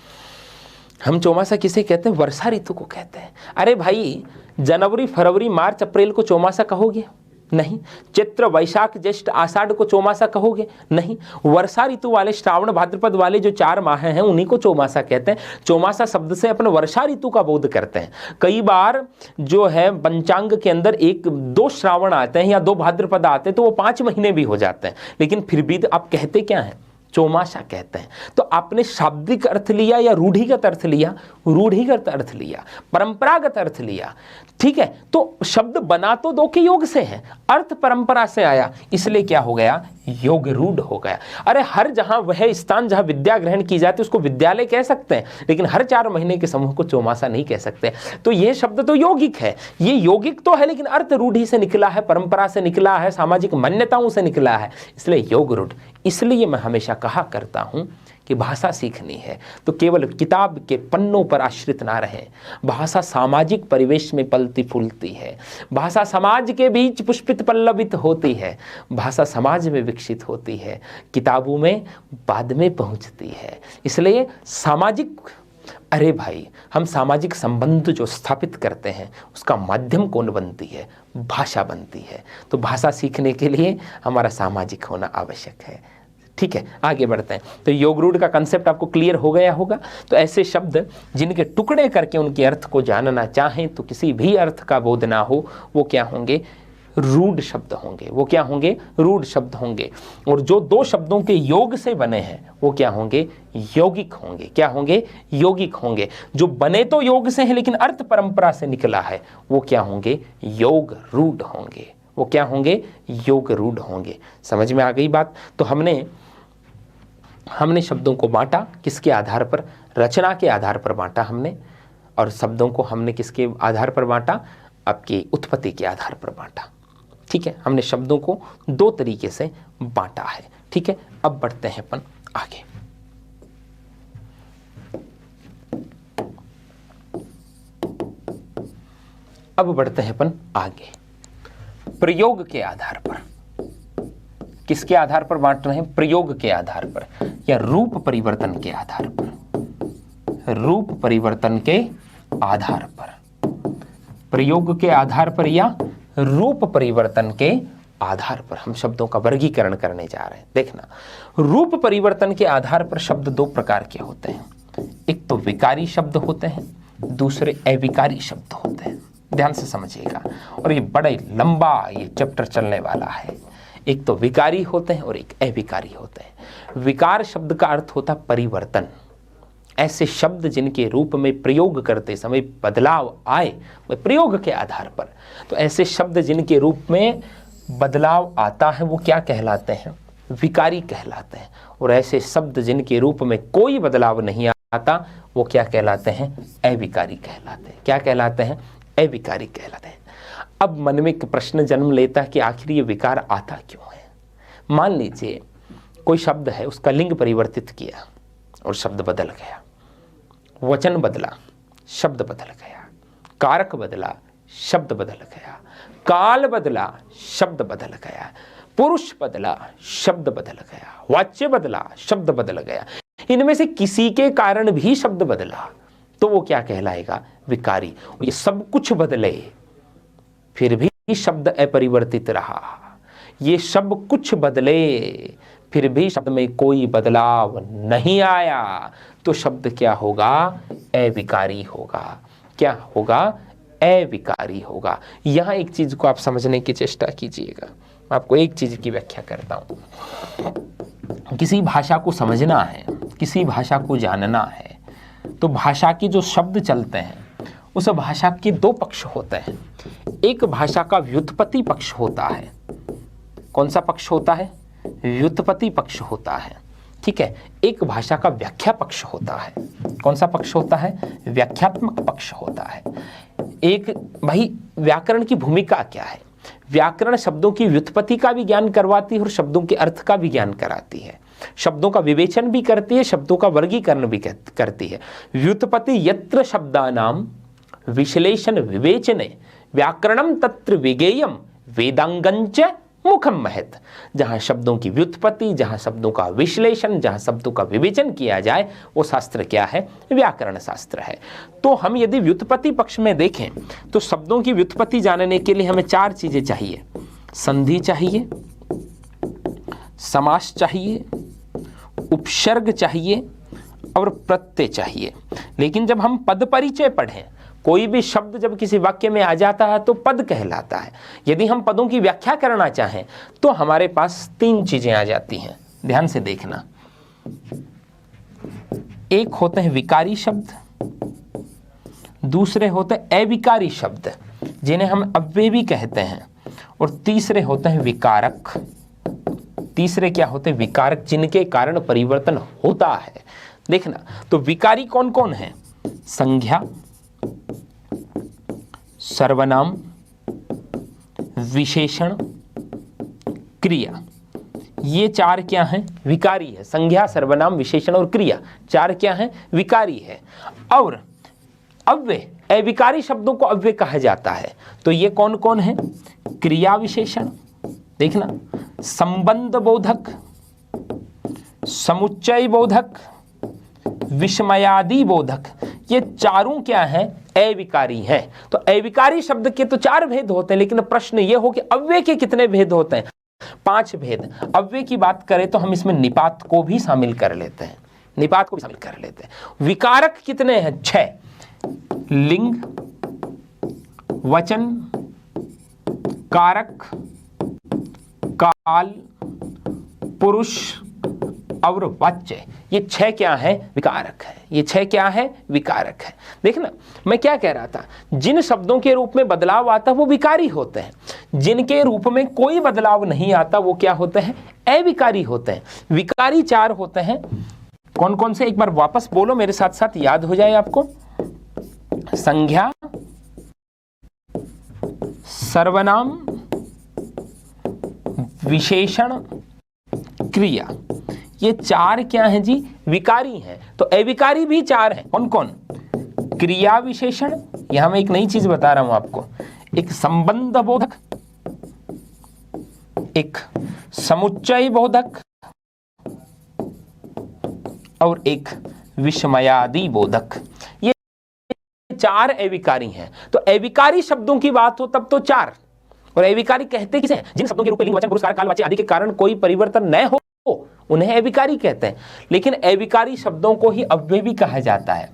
हम चौमासा किसे कहते हैं? वर्षा ऋतु को कहते हैं। अरे भाई, जनवरी, फरवरी, मार्च, अप्रैल को चौमासा कहोगे? नहीं। चैत्र, वैशाख, ज्येष्ठ, आषाढ़ को चौमासा कहोगे? नहीं। वर्षा ऋतु वाले, श्रावण, भाद्रपद वाले जो 4 माह हैं उन्हीं को चौमासा कहते हैं। चौमासा शब्द से अपन वर्षा ऋतु का बोध करते हैं। कई बार जो है पंचांग के अंदर 1-2 श्रावण आते हैं या 2 भाद्रपद आते हैं तो वो 5 महीने भी हो जाते हैं, लेकिन फिर भी आप कहते क्या हैं? चौमासा कहते हैं। तो आपने शाब्दिक अर्थ लिया या रूढ़िगत अर्थ लिया? रूढ़िगत अर्थ लिया, परंपरागत अर्थ लिया। ठीक है, तो शब्द बना तो दो के योग से है, अर्थ परंपरा से आया, इसलिए क्या हो गया? योग रूढ़ हो गया। अरे हर जहां वह स्थान जहां विद्या ग्रहण की जाती है उसको विद्यालय कह सकते हैं, लेकिन हर 4 महीने के समूह को चौमासा नहीं कह सकते। तो यह शब्द तो यौगिक है, ये यौगिक तो है, लेकिन अर्थ रूढ़ी से निकला है, परंपरा से निकला है, सामाजिक मान्यताओं से निकला है, इसलिए योग रूढ़। इसलिए मैं हमेशा कहा करता हूं कि भाषा सीखनी है तो केवल किताब के पन्नों पर आश्रित ना रहे। भाषा सामाजिक परिवेश में पलती फूलती है, भाषा समाज के बीच पुष्पित पल्लवित होती है, भाषा समाज में विकसित होती है, किताबों में बाद में पहुंचती है। इसलिए सामाजिक, अरे भाई, हम सामाजिक संबंध जो स्थापित करते हैं उसका माध्यम कौन बनती है? भाषा बनती है। तो भाषा सीखने के लिए हमारा सामाजिक होना आवश्यक है। ठीक है, आगे बढ़ते हैं। तो योग रूढ़ का कंसेप्ट आपको क्लियर हो गया होगा। तो ऐसे शब्द जिनके टुकड़े करके उनके अर्थ को जानना चाहें तो किसी भी अर्थ का बोध ना हो, वो क्या होंगे? रूढ़ शब्द होंगे। वो क्या होंगे? रूढ़ शब्द होंगे। और जो 2 शब्दों के योग से बने हैं वो क्या होंगे? यौगिक होंगे। क्या होंगे? यौगिक होंगे। जो बने तो योग से हैं लेकिन अर्थ परंपरा से निकला है वो क्या होंगे? योग रूढ़ होंगे। वो क्या होंगे? योग रूढ़ होंगे। समझ में आ गई बात? तो हमने शब्दों को बांटा किसके आधार पर? रचना के आधार पर बांटा हमने। और शब्दों को हमने किसके आधार पर बांटा? आपकी उत्पत्ति के आधार पर बांटा। ठीक है, हमने शब्दों को 2 तरीके से बांटा है। ठीक है, अब बढ़ते हैं अपन आगे। अब बढ़ते हैं अपन आगे। प्रयोग के आधार पर, किसके आधार पर बांट रहे हैं? प्रयोग के आधार पर या रूप परिवर्तन के आधार पर। रूप परिवर्तन के आधार पर, प्रयोग के आधार पर या रूप परिवर्तन के आधार पर हम शब्दों का वर्गीकरण करने जा रहे हैं। देखना, रूप परिवर्तन के आधार पर शब्द 2 प्रकार के होते हैं। एक तो विकारी शब्द होते हैं, दूसरे अविकारी शब्द होते हैं। ध्यान से समझिएगा, और ये बड़ा लंबा ये चैप्टर चलने वाला है। एक तो विकारी होते हैं और एक अविकारी होते हैं। विकार शब्द का अर्थ होता है परिवर्तन। ऐसे शब्द जिनके रूप में प्रयोग करते समय बदलाव आए, वह प्रयोग के आधार पर। तो ऐसे शब्द जिनके रूप में बदलाव आता है वो क्या कहलाते हैं? विकारी कहलाते हैं। और ऐसे शब्द जिनके रूप में कोई बदलाव नहीं आता वो क्या कहलाते हैं? अविकारी कहलाते हैं। क्या कहलाते हैं? अविकारी कहलाते हैं। अब मन में एक प्रश्न जन्म लेता है कि आखिर ये विकार आता क्यों है? मान लीजिए कोई शब्द है, उसका लिंग परिवर्तित किया और शब्द बदल गया, वचन बदला, शब्द बदल गया, कारक बदला, शब्द बदल गया, काल बदला, शब्द बदल गया, पुरुष बदला, शब्द बदल गया, वाच्य बदला, शब्द बदल गया, इनमें से किसी के कारण भी शब्द बदला तो वो क्या कहलाएगा? विकारी। ये सब कुछ बदले फिर भी शब्द अपरिवर्तित रहा, ये सब कुछ बदले फिर भी शब्द में कोई बदलाव नहीं आया तो शब्द क्या होगा? अविकारी होगा। क्या होगा? अविकारी होगा। यहां एक चीज को आप समझने की चेष्टा कीजिएगा। आपको एक चीज की व्याख्या करता हूं। किसी भाषा को समझना है, किसी भाषा को जानना है, तो भाषा के जो शब्द चलते हैं उस भाषा के दो पक्ष होते हैं। एक भाषा का व्युत्पत्ति पक्ष होता है। कौन सा पक्ष होता है? व्युत्पत्ति पक्ष होता है, ठीक है। एक भाषा का व्याख्या पक्ष होता है। कौन सा पक्ष होता है? व्याख्यात्मक पक्ष होता है। एक भाई व्याकरण की भूमिका क्या है? व्याकरण शब्दों की व्युत्पत्ति का भी ज्ञान करवाती है और शब्दों के अर्थ का भी ज्ञान कराती है, शब्दों का विवेचन भी करती है, शब्दों का वर्गीकरण भी करती है। व्युत्पत्ति यत्र शब्दानाम विश्लेषण विवेचने व्याकरणम तत्र विगेयम वेदांगंच मुखम महत। जहां शब्दों की व्युत्पत्ति, जहां शब्दों का विश्लेषण, जहां शब्दों का विवेचन किया जाए वो शास्त्र क्या है? व्याकरण शास्त्र है। तो हम यदि व्युत्पत्ति पक्ष में देखें तो शब्दों की व्युत्पत्ति जानने के लिए हमें चार चीजें चाहिए। संधि चाहिए, समास चाहिए, उपसर्ग चाहिए और प्रत्यय चाहिए। लेकिन जब हम पद परिचय पढ़ें, कोई भी शब्द जब किसी वाक्य में आ जाता है तो पद कहलाता है। यदि हम पदों की व्याख्या करना चाहें तो हमारे पास तीन चीजें आ जाती हैं। ध्यान से देखना। एक होते हैं विकारी शब्द, दूसरे होते हैं अविकारी शब्द जिन्हें हम अव्यय भी कहते हैं, और तीसरे होते हैं विकारक। तीसरे क्या होते हैं? विकारक, जिनके कारण परिवर्तन होता है। देखना, तो विकारी कौन कौन है? संज्ञा, सर्वनाम, विशेषण, क्रिया। ये चार क्या हैं? विकारी है। संज्ञा, सर्वनाम, विशेषण और क्रिया चार क्या हैं? विकारी है। और अव्यय, अविकारी शब्दों को अव्यय कहा जाता है। तो ये कौन कौन है? क्रिया विशेषण, देखना, संबंध बोधक, समुच्चय बोधक, विस्मयादि बोधक, ये चारों क्या हैं? अविकारी हैं। तो अविकारी शब्द के तो चार भेद होते हैं, लेकिन प्रश्न ये हो कि अव्यय के कितने भेद होते हैं? 5 भेद। अव्यय की बात करें तो हम इसमें निपात को भी शामिल कर लेते हैं, निपात को भी शामिल कर लेते हैं। विकारक कितने हैं? 6। लिंग, वचन, कारक, काल, पुरुष और वाच्य, ये 6 क्या है? विकारक है। ये 6 क्या है? विकारक है। देखना, मैं क्या कह रहा था, जिन शब्दों के रूप में बदलाव आता है वो विकारी होते हैं, जिनके रूप में कोई बदलाव नहीं आता वो क्या होते हैं? अविकारी होते हैं। विकारी 4 होते हैं। कौन कौन से? एक बार वापस बोलो मेरे साथ साथ, याद हो जाए आपको। संज्ञा, सर्वनाम, विशेषण, क्रिया, ये 4 क्या हैं जी? विकारी हैं। तो अविकारी भी 4 हैं। कौन कौन? क्रिया विशेषण, यहां मैं एक नई चीज बता रहा हूं आपको, एक संबंध बोधक, एक समुच्चय बोधक और एक विस्मयादि बोधक। ये 4 अविकारी हैं। तो अविकारी शब्दों की बात हो तब तो 4, और अविकारी कहते किसे हैं? जिन शब्दों के रूप में लिंग, वचन, पुरुष, कारक, काल, वाच्य आदि के कारण कोई परिवर्तन न हो उन्हें अविकारी कहते हैं। लेकिन अविकारी शब्दों को ही अव्यय भी कहा जाता है,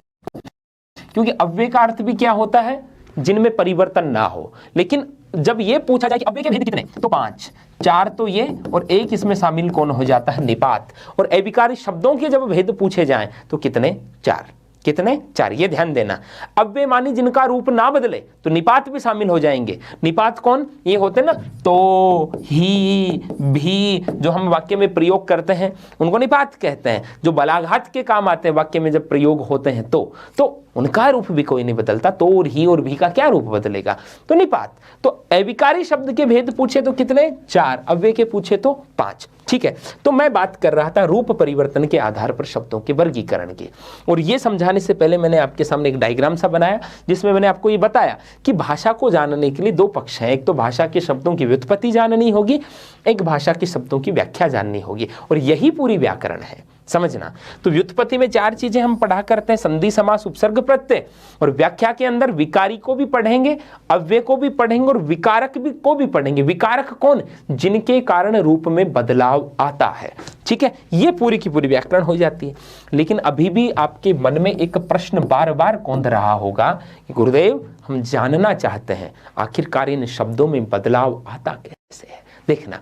क्योंकि अव्यय का अर्थ भी क्या होता है? जिनमें परिवर्तन ना हो। लेकिन जब ये पूछा जाए कि अव्यय के भेद कितने, तो 5। 4 तो ये और एक इसमें शामिल कौन हो जाता है? निपात। और अविकारी शब्दों के जब भेद पूछे जाएं तो कितने? 4। कितने? 4। ये ध्यान देना। अव्यय मानी जिनका रूप ना बदले तो निपात भी शामिल हो जाएंगे। निपात कौन? ये होते ना तो, ही, भी, जो हम वाक्य में प्रयोग करते हैं उनको निपात कहते हैं, जो बलाघात के काम आते हैं वाक्य में जब प्रयोग होते हैं तो उनका रूप भी कोई नहीं बदलता, तो और ही और भी का क्या रूप बदलेगा, तो निपात। तो अविकारी शब्द के भेद पूछे तो कितने, 4, अव्यय के पूछे तो 5। ठीक है, तो मैं बात कर रहा था रूप परिवर्तन के आधार पर शब्दों के वर्गीकरण की, और ये समझाने से पहले मैंने आपके सामने एक डायग्राम सा बनाया जिसमें मैंने आपको ये बताया कि भाषा को जानने के लिए 2 पक्ष हैं। एक तो भाषा के शब्दों की व्युत्पत्ति जाननी होगी, एक भाषा के शब्दों की व्याख्या जाननी होगी, और यही पूरी व्याकरण है, समझना। तो व्युत्पत्ति में 4 चीजें हम पढ़ा करते हैं, संधि, समास, उपसर्ग, प्रत्यय, और व्याख्या के अंदर विकारी को भी पढ़ेंगे, अव्यय को भी पढ़ेंगे, और विकारक भी को भी पढ़ेंगे। विकारक कौन, जिनके कारण रूप में बदलाव आता है। ठीक है, ये पूरी की पूरी व्याकरण हो जाती है। लेकिन अभी भी आपके मन में एक प्रश्न बार बार कौंध रहा होगा कि गुरुदेव हम जानना चाहते हैं आखिरकार इन शब्दों में बदलाव आता कैसे है। देखना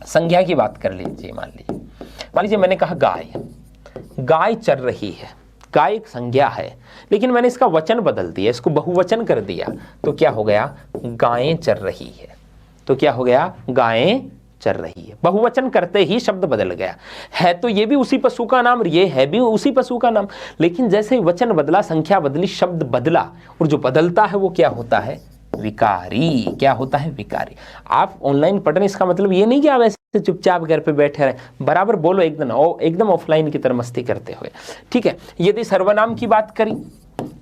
संज्ञा की बात कर लीजिए। मान लीजिए मैंने कहा गाय चर रही है। गाय एक संज्ञा है, लेकिन मैंने इसका वचन बदल दिया, इसको बहुवचन कर दिया, तो क्या हो गया, गायें चर रही है। तो क्या हो गया, गायें चर रही है। बहुवचन करते ही शब्द बदल गया है, तो ये भी उसी पशु का नाम, ये है भी उसी पशु का नाम, लेकिन जैसे वचन बदला, संख्या बदली, शब्द बदला, और जो बदलता है वो क्या होता है, विकारी। क्या होता है, विकारी। आप ऑनलाइन पढ़ रहे हैं, इसका मतलब ये नहीं कि आप ऐसे चुपचाप घर पे बैठे रहे, बराबर बोलो, एकदम ऑफलाइन की तरह मस्ती करते हुए। ठीक है, यदि सर्वनाम की बात करी,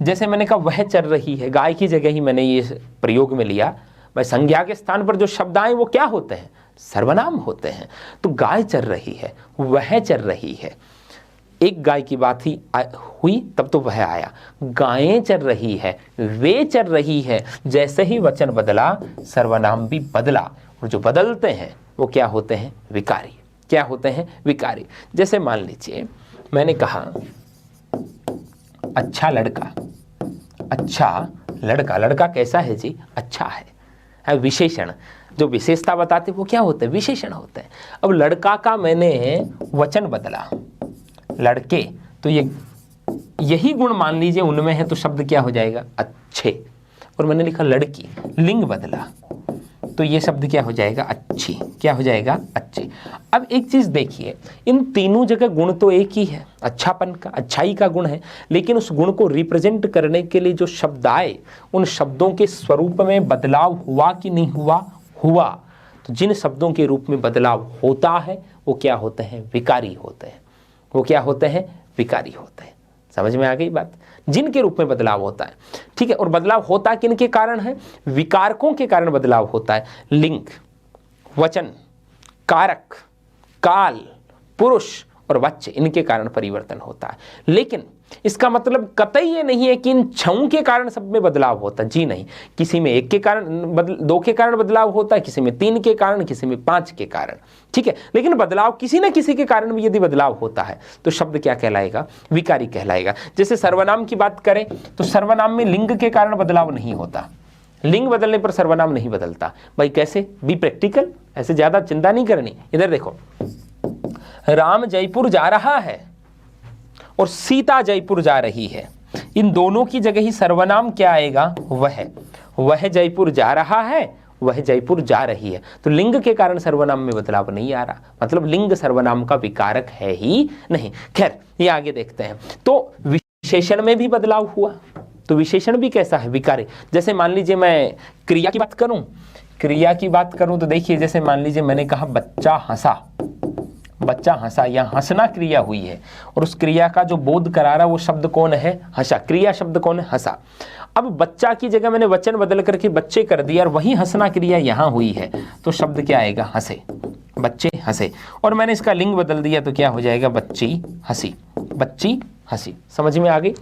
जैसे मैंने कहा वह चल रही है, गाय की जगह ही मैंने ये प्रयोग में लिया, भाई संज्ञा के स्थान पर जो शब्द आए वो क्या होते हैं, सर्वनाम होते हैं। तो गाय चल रही है, वह चल रही है, एक गाय की बात ही हुई तब तो वह आया। गायें चल रही है, वे चल रही है, जैसे ही वचन बदला सर्वनाम भी बदला, और जो बदलते हैं वो क्या होते हैं, विकारी। क्या होते हैं, विकारी। जैसे मान लीजिए मैंने कहा अच्छा लड़का। अच्छा लड़का, लड़का कैसा है जी, अच्छा है। विशेषण, जो विशेषता बताते वो क्या होते हैं, विशेषण होते हैं। अब लड़का का मैंने वचन बदला, लड़के, तो ये यही गुण मान लीजिए उनमें है, तो शब्द क्या हो जाएगा, अच्छे। और मैंने लिखा लड़की, लिंग बदला, तो ये शब्द क्या हो जाएगा, अच्छी। क्या हो जाएगा, अच्छी। अब एक चीज देखिए, इन तीनों जगह गुण तो एक ही है, अच्छापन का, अच्छाई का गुण है, लेकिन उस गुण को रिप्रेजेंट करने के लिए जो शब्द आए, उन शब्दों के स्वरूप में बदलाव हुआ कि नहीं हुआ, हुआ। तो जिन शब्दों के रूप में बदलाव होता है वो क्या होते हैं, विकारी होते हैं। वो क्या होते हैं, विकारी होते हैं। समझ में आ गई बात, जिनके रूप में बदलाव होता है। ठीक है, और बदलाव होता किनके कारण है, विकारकों के कारण बदलाव होता है। लिंग, वचन, कारक, काल, पुरुष और वाच्य, इनके कारण परिवर्तन होता है। लेकिन इसका मतलब कतई ये नहीं है कि इन छहों के कारण सब में बदलाव होता है, जी नहीं। किसी में 1 के कारण, 2 के कारण बदलाव होता है, किसी में 3 के कारण, किसी में 5 के कारण। ठीक है, लेकिन बदलाव किसी न किसी के कारण भी यदि बदलाव होता है तो शब्द क्या कहलाएगा, विकारी कहलाएगा। जैसे सर्वनाम की बात करें तो सर्वनाम में लिंग के कारण बदलाव नहीं होता, लिंग बदलने पर सर्वनाम नहीं बदलता। भाई कैसे, बी प्रैक्टिकल, ऐसे ज्यादा चिंता नहीं करनी। इधर देखो, राम जयपुर जा रहा है और सीता जयपुर जा रही है, इन दोनों की जगह ही सर्वनाम क्या आएगा, वह जयपुर जा रहा है, वह जयपुर जा रही है। तो लिंग के कारण सर्वनाम में बदलाव नहीं आ रहा, मतलब लिंग सर्वनाम का विकारक है ही नहीं। खैर ये आगे देखते हैं। तो विशेषण में भी बदलाव हुआ, तो विशेषण भी कैसा है, विकारी। जैसे मान लीजिए मैं क्रिया की बात करूं, क्रिया की बात करूं तो देखिए, जैसे मान लीजिए मैंने कहा बच्चा हंसा, बच्चा हंसा, यहाँ हंसना क्रिया हुई है, और उस क्रिया का जो बोध करा रहा वो शब्द कौन है, हंसा। क्रिया शब्द कौन है, हंसा। अब बच्चा की जगह मैंने वचन बदल करके बच्चे कर दिया, और वही हंसना क्रिया यहाँ हुई है, तो शब्द क्या आएगा, हंसे, बच्चे हंसे। और मैंने इसका लिंग बदल दिया तो क्या हो जाएगा, बच्ची हंसी, बच्ची हंसी। समझ में आ गई।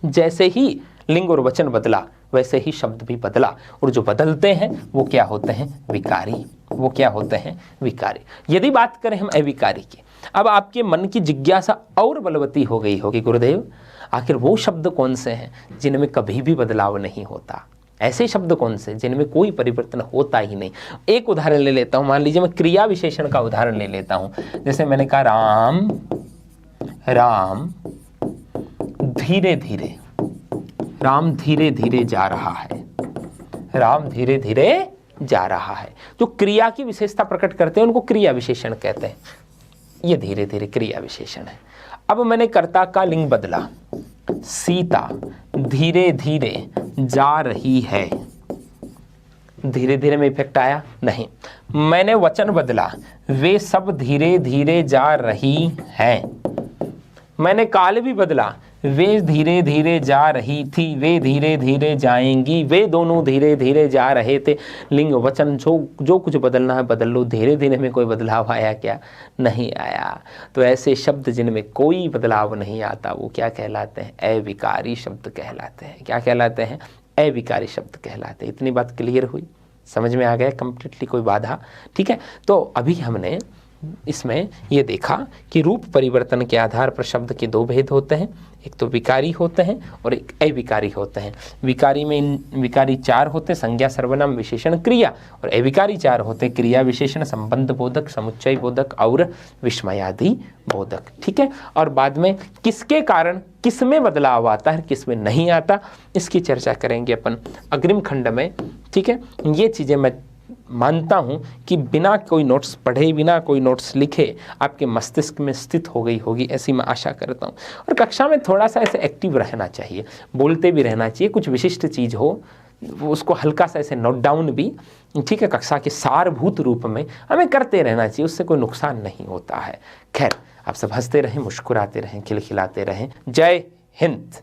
जैसे ही लिंग और वचन बदला वैसे ही शब्द भी बदला, और जो बदलते हैं वो क्या होते हैं, विकारी। वो क्या होते हैं, विकारी। यदि बात करें हम अविकारी की, अब आपके मन की जिज्ञासा और बलवती हो गई होगी, गुरुदेव आखिर वो शब्द कौन से हैं जिनमें कभी भी बदलाव नहीं होता, ऐसे शब्द कौन से जिनमें कोई परिवर्तन होता ही नहीं। एक उदाहरण ले लेता हूं, मान लीजिए मैं क्रिया विशेषण का उदाहरण ले लेता हूं। जैसे मैंने कहा राम, राम धीरे धीरे, राम धीरे धीरे जा रहा है, राम धीरे धीरे जा रहा है। जो क्रिया की विशेषता प्रकट करते हैं उनको क्रिया विशेषण कहते हैं। ये धीरे धीरे क्रिया विशेषण है। अब मैंने कर्ता का लिंग बदला, सीता धीरे धीरे जा रही है। धीरे धीरे में इफेक्ट आया नहीं। मैंने वचन बदला, वे सब धीरे धीरे जा रही हैं। मैंने काल भी बदला, वे धीरे धीरे जा रही थी, वे धीरे धीरे जाएंगी, वे दोनों धीरे धीरे जा रहे थे। लिंग वचन जो कुछ बदलना है बदल लो। धीरे धीरे में कोई बदलाव आया क्या? नहीं आया। तो ऐसे शब्द जिनमें कोई बदलाव नहीं आता वो क्या कहलाते हैं? अविकारी शब्द कहलाते हैं। क्या कहलाते हैं? अविकारी शब्द कहलाते हैं। इतनी बात क्लियर हुई, समझ में आ गया कंप्लीटली, कोई बाधा? ठीक है। तो अभी हमने इसमें ये देखा कि रूप परिवर्तन के आधार पर शब्द के दो भेद होते हैं, एक तो विकारी होते हैं और एक अविकारी होते हैं। विकारी में विकारी चार होते हैं, संज्ञा सर्वनाम विशेषण क्रिया, और अविकारी चार होते हैं, क्रिया विशेषण संबंध बोधक समुच्चय बोधक और विस्मयादि बोधक। ठीक है। और बाद में किसके कारण किस में बदलाव आता है किस में नहीं आता, इसकी चर्चा करेंगे अपन अग्रिम खंड में। ठीक है। ये चीज़ें मैं मानता हूँ कि बिना कोई नोट्स पढ़े, बिना कोई नोट्स लिखे आपके मस्तिष्क में स्थित हो गई होगी, ऐसी मैं आशा करता हूँ। और कक्षा में थोड़ा सा ऐसे एक्टिव रहना चाहिए, बोलते भी रहना चाहिए। कुछ विशिष्ट चीज़ हो उसको हल्का सा ऐसे नोट डाउन भी, ठीक है, कक्षा के सारभूत रूप में हमें करते रहना चाहिए, उससे कोई नुकसान नहीं होता है। खैर, आप सब हंसते रहें, मुस्कुराते रहें, खिलखिलाते रहें। जय हिंद।